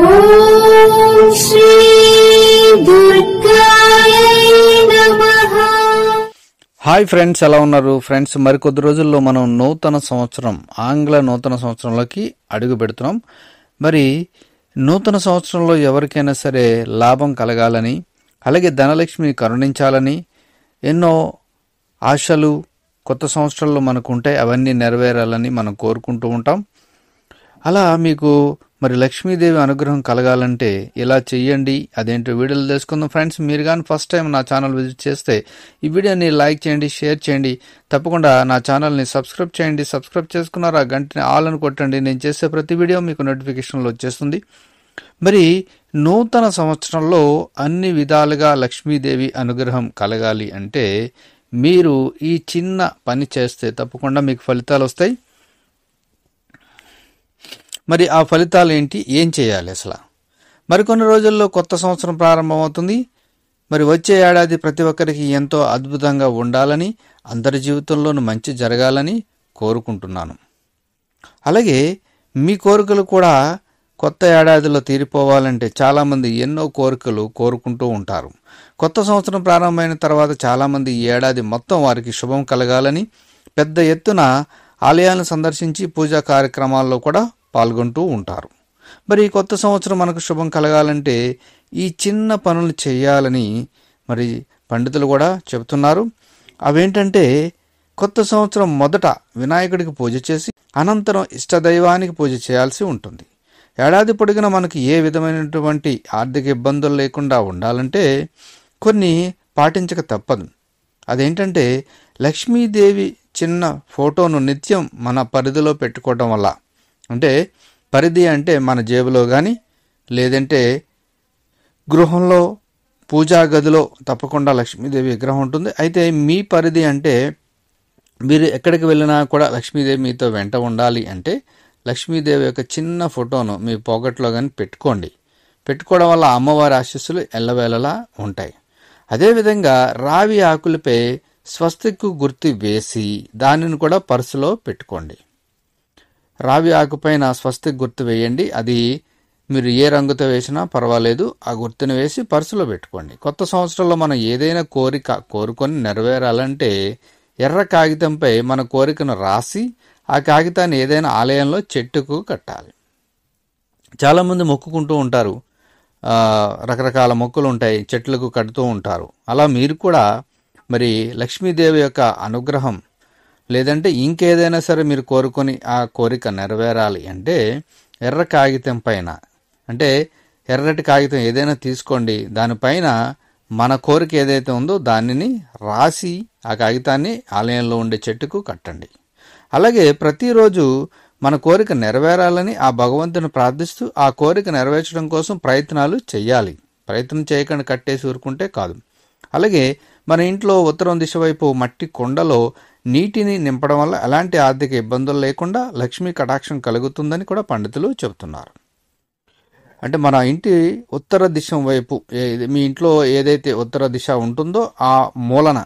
ఓం శ్రీ దుర్గాయ నమః. Hi friends, ఎలా ఉన్నారు ఫ్రెండ్స్? మరికొద్ది రోజుల్లో మనం నూతన సంవత్సరం, ఆంగ్ల నూతన సంవత్సరంలోకి అడుగు పెడుతున్నాం. మరి నూతన సంవత్సరంలో ఎవరికైనా సరే లాభం కలగాలని, అలాగే ధనలక్ష్మి కరుణించాలని ఎన్నో ఆశలు కొత్త సంవత్సరంలో మనకు ఉంటాయి. అవన్నీ నెరవేరాలని మనం కోరుకుంటూ ఉంటాం. అలా మీకు మరి లక్ష్మీదేవి అనుగ్రహం కలగాలంటే ఇలా చెయ్యండి. అదేంటో వీడియోలు తెలుసుకుందాం ఫ్రెండ్స్. మీరు కానీ ఫస్ట్ టైం నా ఛానల్ విజిట్ చేస్తే ఈ వీడియోని లైక్ చేయండి, షేర్ చేయండి. తప్పకుండా నా ఛానల్ని సబ్స్క్రైబ్ చేయండి. సబ్స్క్రైబ్ చేసుకున్నారా గంటని ఆల్ అని కొట్టండి. నేను చేసే ప్రతి వీడియో మీకు నోటిఫికేషన్లో వచ్చేస్తుంది. మరి నూతన సంవత్సరంలో అన్ని విధాలుగా లక్ష్మీదేవి అనుగ్రహం కలగాలి అంటే మీరు ఈ చిన్న పని చేస్తే తప్పకుండా మీకు ఫలితాలు వస్తాయి. మరి ఆ ఫలితాలు ఏంటి, ఏం చేయాలి అసలు? మరికొన్ని రోజుల్లో కొత్త సంవత్సరం ప్రారంభమవుతుంది. మరి వచ్చే ఏడాది ప్రతి ఒక్కరికి ఎంతో అద్భుతంగా ఉండాలని, అందరి జీవితంలోనూ మంచి జరగాలని కోరుకుంటున్నాను. అలాగే మీ కోరికలు కూడా కొత్త ఏడాదిలో తీరిపోవాలంటే చాలామంది ఎన్నో కోరికలు కోరుకుంటూ ఉంటారు. కొత్త సంవత్సరం ప్రారంభమైన తర్వాత చాలామంది ఈ ఏడాది మొత్తం వారికి శుభం కలగాలని పెద్ద ఎత్తున ఆలయాలను సందర్శించి పూజా కార్యక్రమాల్లో కూడా పాల్గొంటూ ఉంటారు. మరి ఈ కొత్త సంవత్సరం మనకు శుభం కలగాలంటే ఈ చిన్న పనులు చేయాలని మరి పండితులు కూడా చెబుతున్నారు. అవేంటంటే కొత్త సంవత్సరం మొదట వినాయకుడికి పూజ చేసి అనంతరం ఇష్టదైవానికి పూజ చేయాల్సి ఉంటుంది. ఏడాది పొడిగిన మనకి ఏ విధమైనటువంటి ఆర్థిక ఇబ్బందులు లేకుండా ఉండాలంటే కొన్ని పాటించక తప్పదు. అదేంటంటే లక్ష్మీదేవి చిన్న ఫోటోను నిత్యం మన పరిధిలో పెట్టుకోవడం వల్ల, అంటే పరిధి అంటే మన జేబులో కానీ లేదంటే గృహంలో పూజా గదిలో తప్పకుండా లక్ష్మీదేవి విగ్రహం ఉంటుంది. అయితే మీ పరిధి అంటే మీరు ఎక్కడికి వెళ్ళినా కూడా లక్ష్మీదేవి మీతో వెంట ఉండాలి అంటే లక్ష్మీదేవి యొక్క చిన్న ఫోటోను మీ పాకెట్లో కానీ పెట్టుకోవడం వల్ల అమ్మవారి ఆశీస్సులు ఎల్లవేళలా ఉంటాయి. అదేవిధంగా రావి ఆకులపై స్వస్తికు గుర్తు వేసి దానిని కూడా పర్సులో పెట్టుకోండి. రావి ఆకుపైన స్వస్తిక్ గుర్తు వేయండి. అది మీరు ఏ రంగుతో వేసినా పర్వాలేదు. ఆ గుర్తును వేసి పర్సులో పెట్టుకోండి. కొత్త సంవత్సరంలో మనం ఏదైనా కోరిక కోరుకొని నెరవేరాలంటే ఎర్ర కాగితంపై మన కోరికను రాసి ఆ కాగితాన్ని ఏదైనా ఆలయంలో చెట్టుకు కట్టాలి. చాలామంది మొక్కుకుంటూ ఉంటారు, రకరకాల మొక్కులు ఉంటాయి, చెట్లకు కడుతూ ఉంటారు. అలా మీరు కూడా మరి లక్ష్మీదేవి యొక్క అనుగ్రహం లేదంటే ఇంకేదైనా సరే మీరు కోరుకొని ఆ కోరిక నెరవేరాలి అంటే ఎర్ర కాగితం పైన, అంటే ఎర్రటి కాగితం ఏదైనా తీసుకోండి, దానిపైన మన కోరిక ఏదైతే ఉందో దానిని రాసి ఆ కాగితాన్ని ఆలయంలో ఉండే చెట్టుకు కట్టండి. అలాగే ప్రతిరోజు మన కోరిక నెరవేరాలని ఆ భగవంతుని ప్రార్థిస్తూ ఆ కోరిక నెరవేర్చడం కోసం ప్రయత్నాలు చేయాలి. ప్రయత్నం చేయకుండా కట్టేసి ఊరుకుంటే కాదు. అలాగే మన ఇంట్లో ఉత్తరం దిశ వైపు మట్టి కుండలో నీటిని నింపడం వల్ల ఎలాంటి ఆర్థిక ఇబ్బందులు లేకుండా లక్ష్మీ కటాక్షం కలుగుతుందని కూడా పండితులు చెబుతున్నారు. అంటే మన ఇంటి ఉత్తర దిశ వైపు, మీ ఇంట్లో ఏదైతే ఉత్తర దిశ ఉంటుందో ఆ మూలన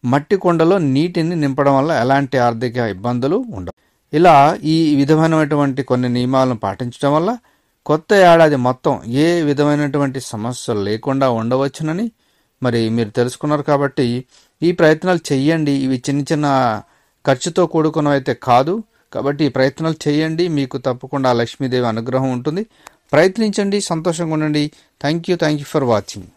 మట్టి కుండలో నీటిని నింపడం వల్ల ఎలాంటి ఆర్థిక ఇబ్బందులు ఉండవు. ఇలా ఈ విధమైనటువంటి కొన్ని నియమాలను పాటించడం వల్ల కొత్త ఏడాది మొత్తం ఏ విధమైనటువంటి సమస్యలు లేకుండా ఉండవచ్చునని మరి మీరు తెలుసుకున్నారు. కాబట్టి ఈ ప్రయత్నాలు చెయ్యండి. ఇవి చిన్న చిన్న ఖర్చుతో కూడుకున్నవైతే కాదు. కాబట్టి ఈ ప్రయత్నాలు చేయండి, మీకు తప్పకుండా లక్ష్మీదేవి అనుగ్రహం ఉంటుంది. ప్రయత్నించండి, సంతోషంగా ఉండండి. Thank you for watching.